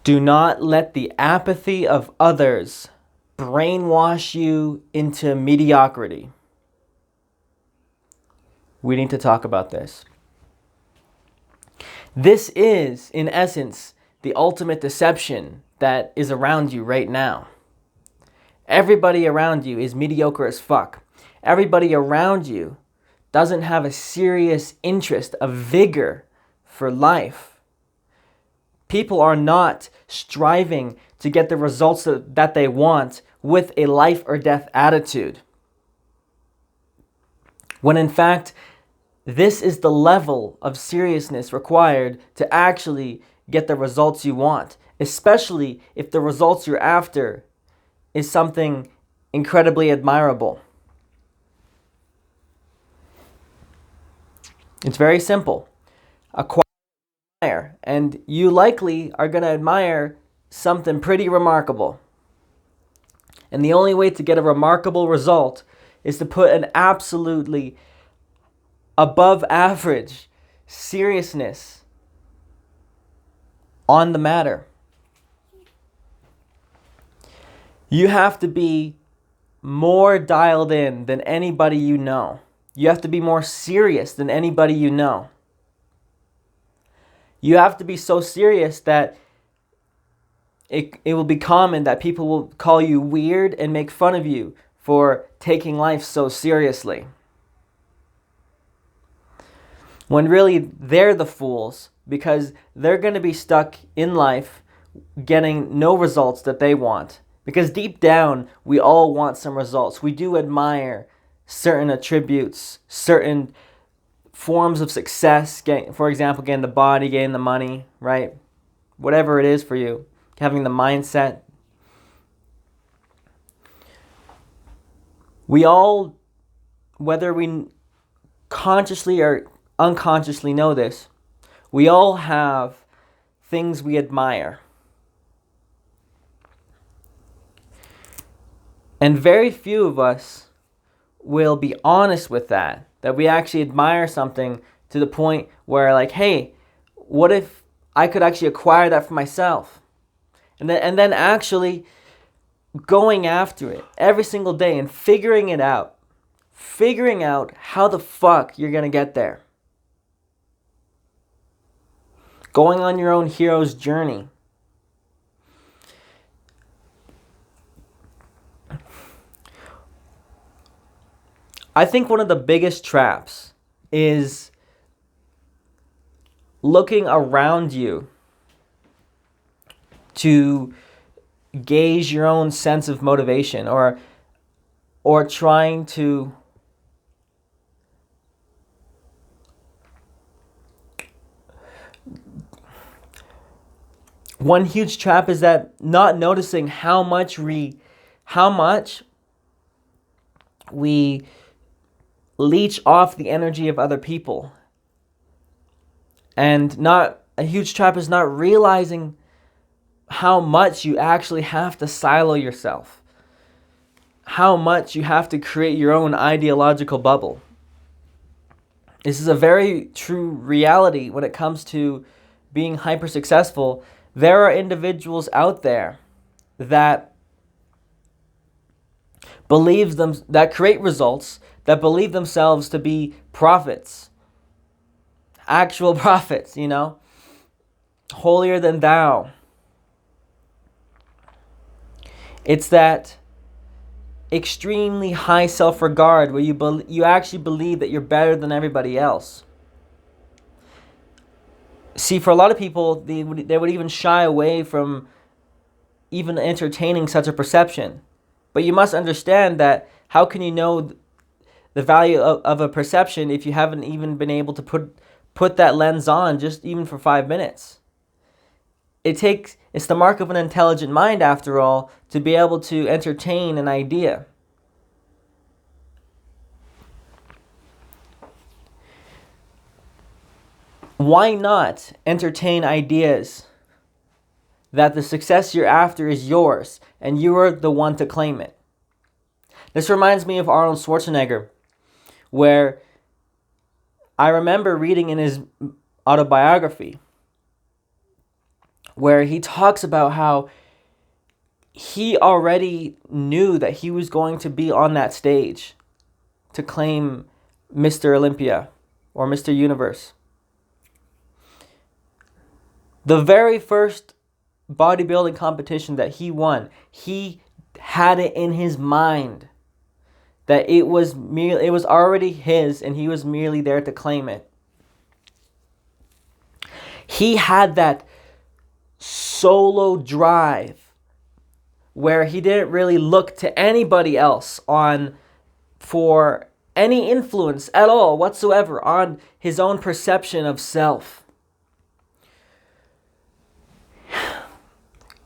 Do not let the apathy of others brainwash you into mediocrity. We need to talk about this. This is, in essence, the ultimate deception that is around you right now. Everybody around you is mediocre as fuck. Everybody around you doesn't have a serious interest, a vigor for life. People are not striving to get the results that they want with a life or death attitude. When in fact, this is the level of seriousness required to actually get the results you want, especially if the results you're after is something incredibly admirable. It's very simple. Acquire, and you likely are going to admire something pretty remarkable. And the only way to get a remarkable result is to put an absolutely above average seriousness on the matter. You have to be more dialed in than anybody you know. You have to be more serious than anybody you know. You have to be so serious that it will be common that people will call you weird and make fun of you for taking life so seriously. When really they're the fools, because they're going to be stuck in life getting no results that they want. Because deep down, we all want some results. We do admire certain attributes, certain forms of success. For example, getting the body, getting the money, right? Whatever it is for you, having the mindset. We all, whether we consciously or unconsciously know this, we all have things we admire. And very few of us will be honest with that we actually admire something to the point where like, hey, what if I could actually acquire that for myself? And then actually going after it every single day and figuring out how the fuck you're gonna get there. Going on your own hero's journey. I think one of the biggest traps is looking around you to gauge your own sense of motivation or trying to one huge trap is that not noticing how much we leech off the energy of other people. And not a huge trap is not realizing how much you actually have to silo yourself. How much you have to create your own ideological bubble. This is a very true reality when it comes to being hyper successful. There are individuals out there that that create results, that believe themselves to be prophets, actual prophets, holier than thou. It's that extremely high self-regard where you actually believe that you're better than everybody else. See, for a lot of people, they would even shy away from even entertaining such a perception. But you must understand that how can you know the value of a perception if you haven't even been able to put that lens on just even for 5 minutes? It's the mark of an intelligent mind, after all, to be able to entertain an idea. Why not entertain ideas that the success you're after is yours and you're the one to claim it? This reminds me of Arnold Schwarzenegger, where I remember reading in his autobiography where he talks about how he already knew that he was going to be on that stage to claim Mr. Olympia or Mr. Universe. The very first bodybuilding competition that he won, he had it in his mind that it was already his, and he was merely there to claim it. He had that solo drive where he didn't really look to anybody else for any influence at all whatsoever on his own perception of self.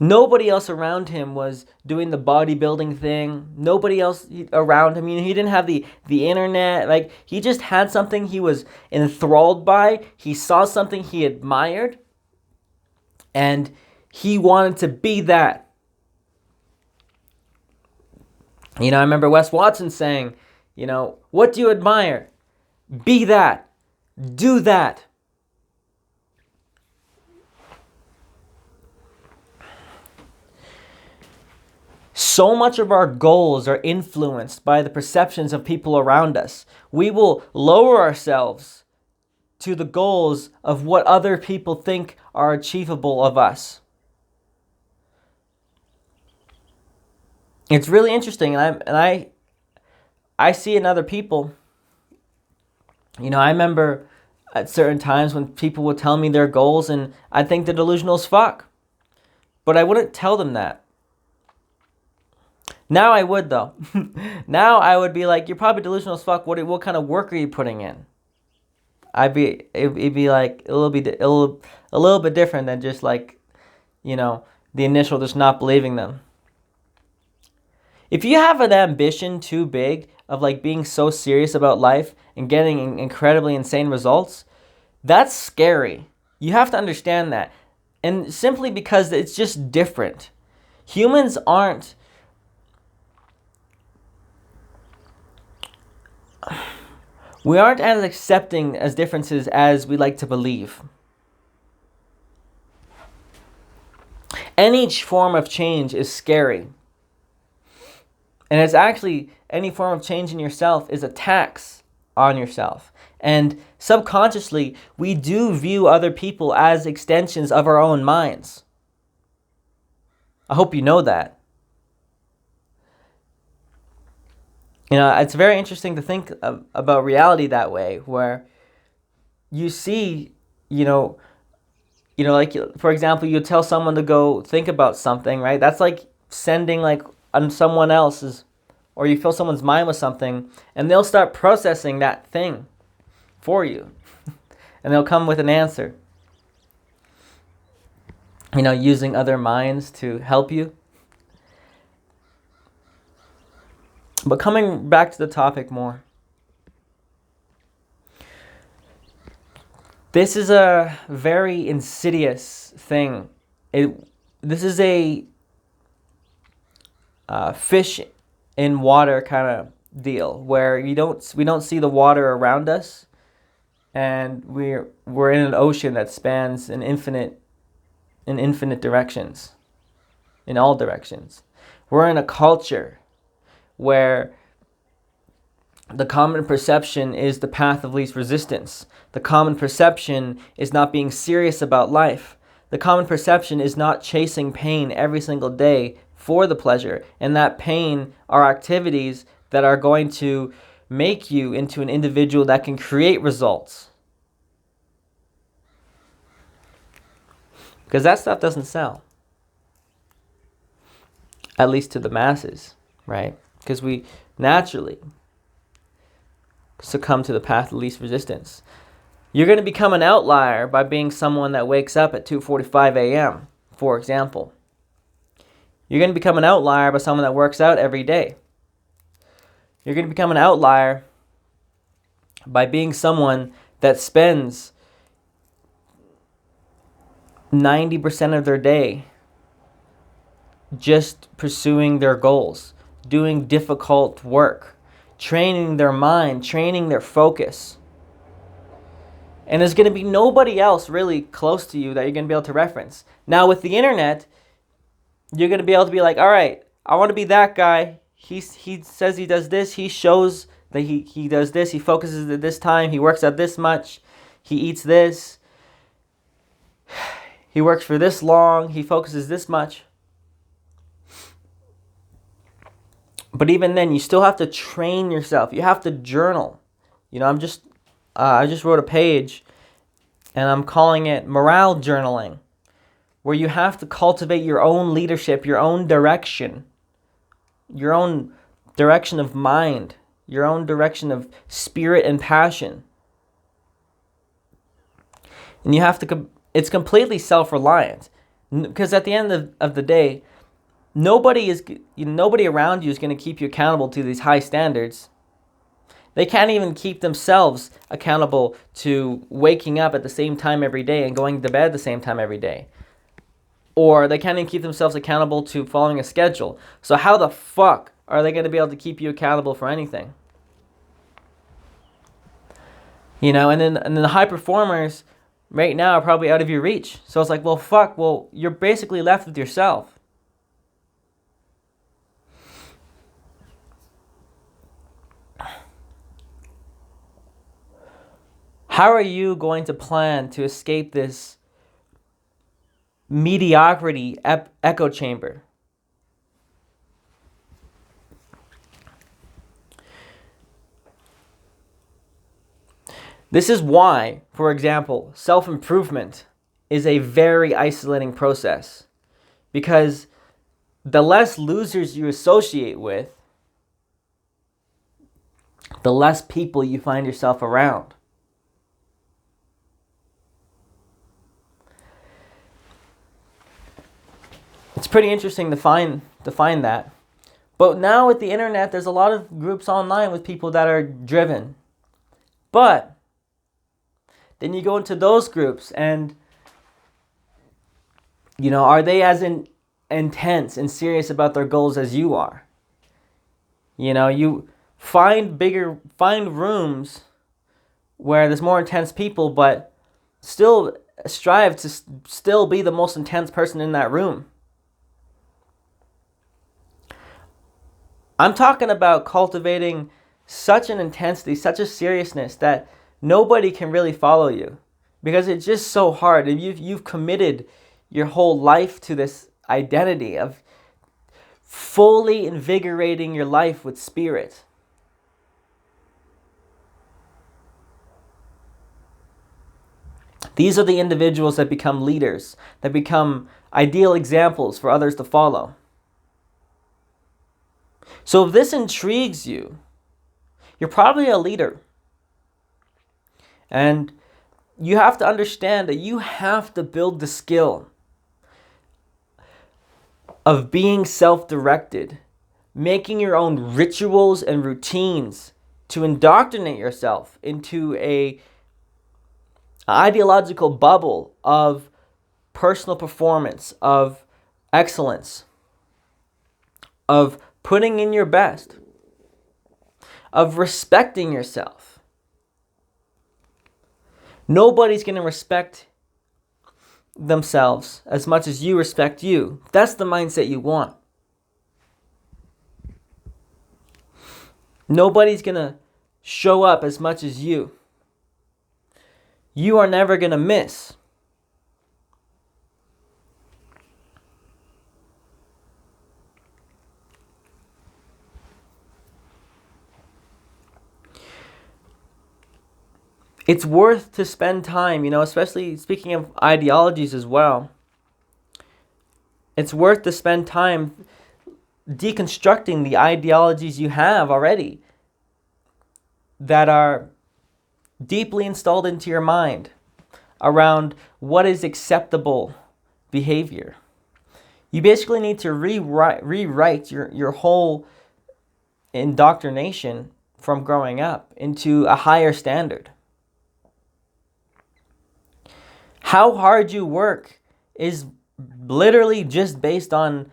Nobody else around him was doing the bodybuilding thing. Nobody else around him. He didn't have the internet. Like, he just had something he was enthralled by. He saw something he admired. And he wanted to be that. I remember Wes Watson saying, what do you admire? Be that. Do that. So much of our goals are influenced by the perceptions of people around us. We will lower ourselves to the goals of what other people think are achievable of us. It's really interesting, and I see in other people. I remember at certain times when people would tell me their goals, and I think they're delusional as fuck. But I wouldn't tell them that. Now I would, though. Now I would be like, you're probably delusional as fuck. What kind of work are you putting in? It'd be like a little bit different than just like, the initial just not believing them. If you have an ambition too big of like being so serious about life and getting incredibly insane results, that's scary. You have to understand that. And simply because it's just different. Humans aren't... We aren't as accepting as differences as we like to believe. Any form of change is scary. And it's actually, any form of change in yourself is a tax on yourself. And subconsciously, we do view other people as extensions of our own minds. I hope you know that. It's very interesting to think about reality that way, where you see, like, for example, you tell someone to go think about something, right? That's like sending like on someone else's, or you fill someone's mind with something, and they'll start processing that thing for you, and they'll come with an answer. Using other minds to help you. But coming back to the topic more, this is a very insidious thing. This is a fish in water kind of deal, where we don't see the water around us, and we're in an ocean that spans in infinite directions, in all directions. We're in a culture where the common perception is the path of least resistance. The common perception is not being serious about life. The common perception is not chasing pain every single day for the pleasure. And that pain are activities that are going to make you into an individual that can create results. Because that stuff doesn't sell. At least to the masses, right? Because we naturally succumb to the path of least resistance. You're going to become an outlier by being someone that wakes up at 2:45 a.m., for example. You're going to become an outlier by someone that works out every day. You're going to become an outlier by being someone that spends 90% of their day just pursuing their goals, doing difficult work, training their mind, training their focus. And there's going to be nobody else really close to you that you're going to be able to reference. Now, with the internet, you're going to be able to be like, all right, I want to be that guy. He says he does this. He shows that he does this. He focuses at this time. He works at this much. He eats this. He works for this long. He focuses this much. But even then, you still have to train yourself. You have to journal. You know, I just wrote a page, and I'm calling it morale journaling, where you have to cultivate your own leadership, your own direction of mind, your own direction of spirit and passion. And you have to, it's completely self-reliant, because at the end of the day, nobody around you is going to keep you accountable to these high standards. They can't even keep themselves accountable to waking up at the same time every day and going to bed at the same time every day. Or they can't even keep themselves accountable to following a schedule. So how the fuck are they going to be able to keep you accountable for anything? You know, and then the high performers right now are probably out of your reach. So it's like, well, fuck, well, you're basically left with yourself. How are you going to plan to escape this mediocrity echo chamber? This is why, for example, self-improvement is a very isolating process, because the less losers you associate with, the less people you find yourself around. It's pretty interesting to find that. But now with the internet, there's a lot of groups online with people that are driven. But then you go into those groups and, you know, are they as intense and serious about their goals as you are? You know, you find rooms where there's more intense people, but still strive to still be the most intense person in that room. I'm talking about cultivating such an intensity, such a seriousness that nobody can really follow you, because it's just so hard. And you've committed your whole life to this identity of fully invigorating your life with spirit. These are the individuals that become leaders, that become ideal examples for others to follow. So if this intrigues you, you're probably a leader. And you have to understand that you have to build the skill of being self-directed, making your own rituals and routines to indoctrinate yourself into an ideological bubble of personal performance, of excellence, of putting in your best, of respecting yourself. Nobody's going to respect themselves as much as you respect you. That's the mindset you want. Nobody's going to show up as much as you. You are never going to miss. It's worth to spend time, especially speaking of ideologies as well. It's worth to spend time deconstructing the ideologies you have already that are deeply installed into your mind around what is acceptable behavior. You basically need to rewrite your whole indoctrination from growing up into a higher standard. How hard you work is literally just based on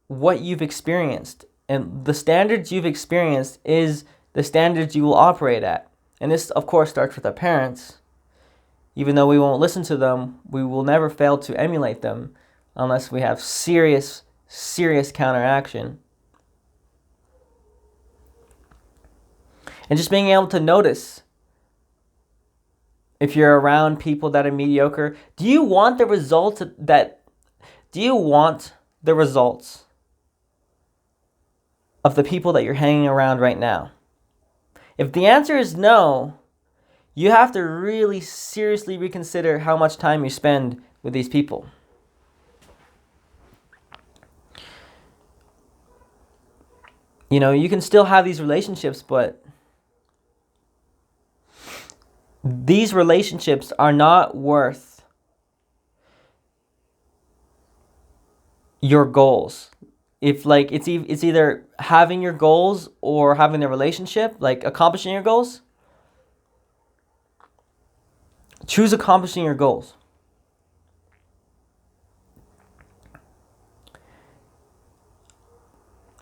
what you've experienced. And the standards you've experienced is the standards you will operate at. And this, of course, starts with our parents. Even though we won't listen to them, we will never fail to emulate them unless we have serious counteraction. And just being able to notice if you're around people that are mediocre. Do you want the results of the people that you're hanging around right now? If the answer is no, you have to really seriously reconsider how much time you spend with these people. You know, you can still have these relationships, but these relationships are not worth your goals. If like it's either having your goals or having the relationship, like accomplishing your goals, choose accomplishing your goals.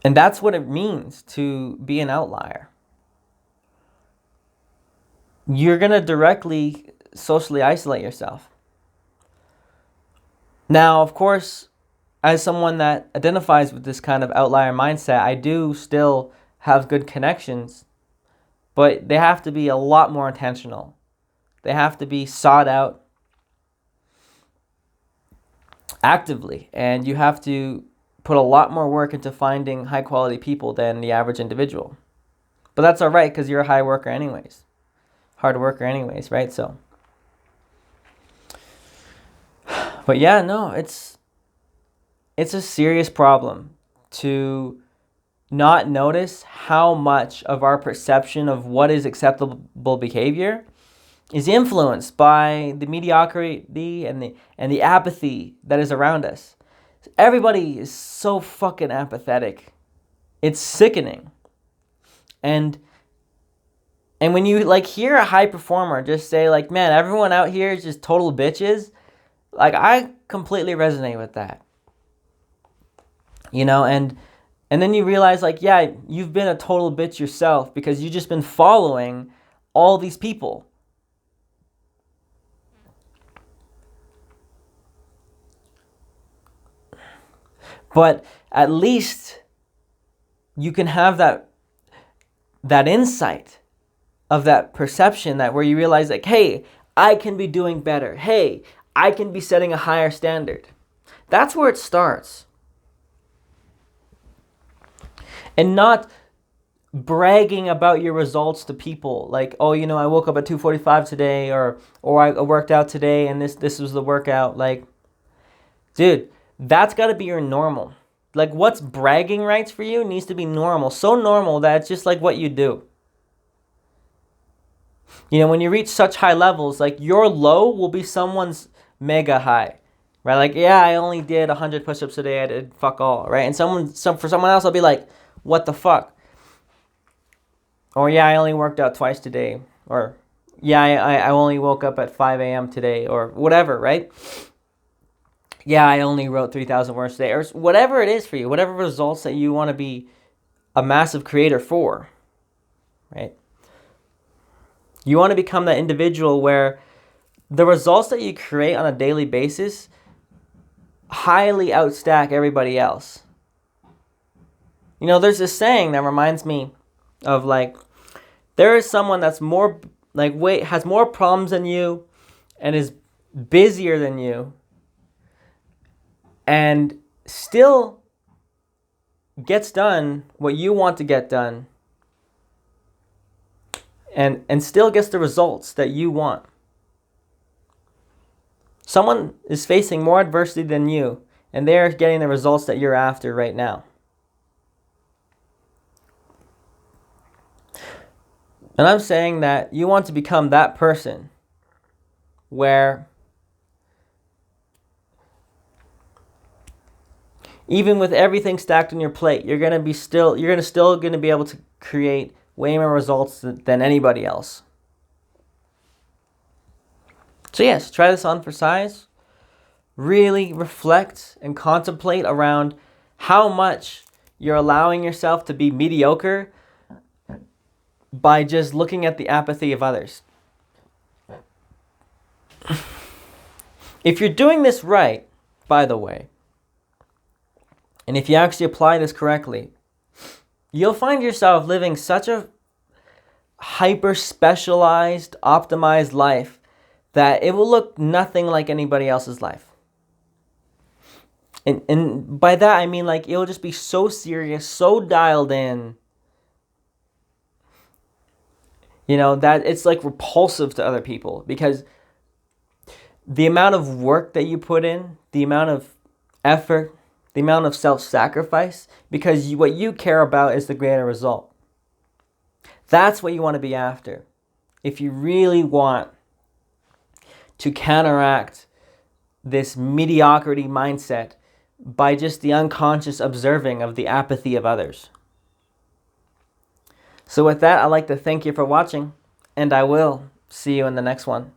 And that's what it means to be an outlier. You're going to directly socially isolate yourself. Now, of course, as someone that identifies with this kind of outlier mindset, I do still have good connections, but they have to be a lot more intentional. They have to be sought out actively, and you have to put a lot more work into finding high quality people than the average individual. But that's all right, because you're a hard worker anyways, right? So, but yeah, no, it's a serious problem to not notice how much of our perception of what is acceptable behavior is influenced by the mediocrity and the apathy that is around us. Everybody is so fucking apathetic. It's sickening. And when you like hear a high performer just say like, man, everyone out here is just total bitches, like I completely resonate with that. You know, and then you realize like, yeah, you've been a total bitch yourself because you've just been following all these people. But at least you can have that insight of that perception, that where you realize like, hey, I can be doing better. Hey, I can be setting a higher standard. That's where it starts. And not bragging about your results to people. Like, oh, you know, I woke up at 2:45 today, or I worked out today and this was the workout. Like, dude, that's got to be your normal. Like, what's bragging rights for you needs to be normal. So normal that it's just like what you do. You know, when you reach such high levels, like your low will be someone's mega high. Right? Like, yeah, I only did 100 push-ups today. I did fuck all. Right? And for someone else, I'll be like, what the fuck? Or yeah, I only worked out twice today. Or yeah, I only woke up at 5 a.m. today. Or whatever, right? Yeah, I only wrote 3,000 words today. Or whatever it is for you. Whatever results that you want to be a massive creator for. Right? You want to become that individual where the results that you create on a daily basis highly outstack everybody else. You know, there's this saying that reminds me of like, there is someone that's more like has more problems than you and is busier than you and still gets done what you want to get done and still gets the results that you want. Someone is facing more adversity than you and they're getting the results that you're after right now. And I'm saying that you want to become that person where even with everything stacked on your plate, you're still going to be able to create way more results than anybody else. So yes, try this on for size. Really reflect and contemplate around how much you're allowing yourself to be mediocre by just looking at the apathy of others. if you're doing this right, by the way, and if you actually apply this correctly, you'll find yourself living such a hyper specialized, optimized life that it will look nothing like anybody else's life. And by that I mean, like, it'll just be so serious, so dialed in, that it's like repulsive to other people, because the amount of work that you put in, the amount of effort, the amount of self-sacrifice, because what you care about is the greater result. That's what you want to be after. If you really want to counteract this mediocrity mindset by just the unconscious observing of the apathy of others. So with that, I'd like to thank you for watching, and I will see you in the next one.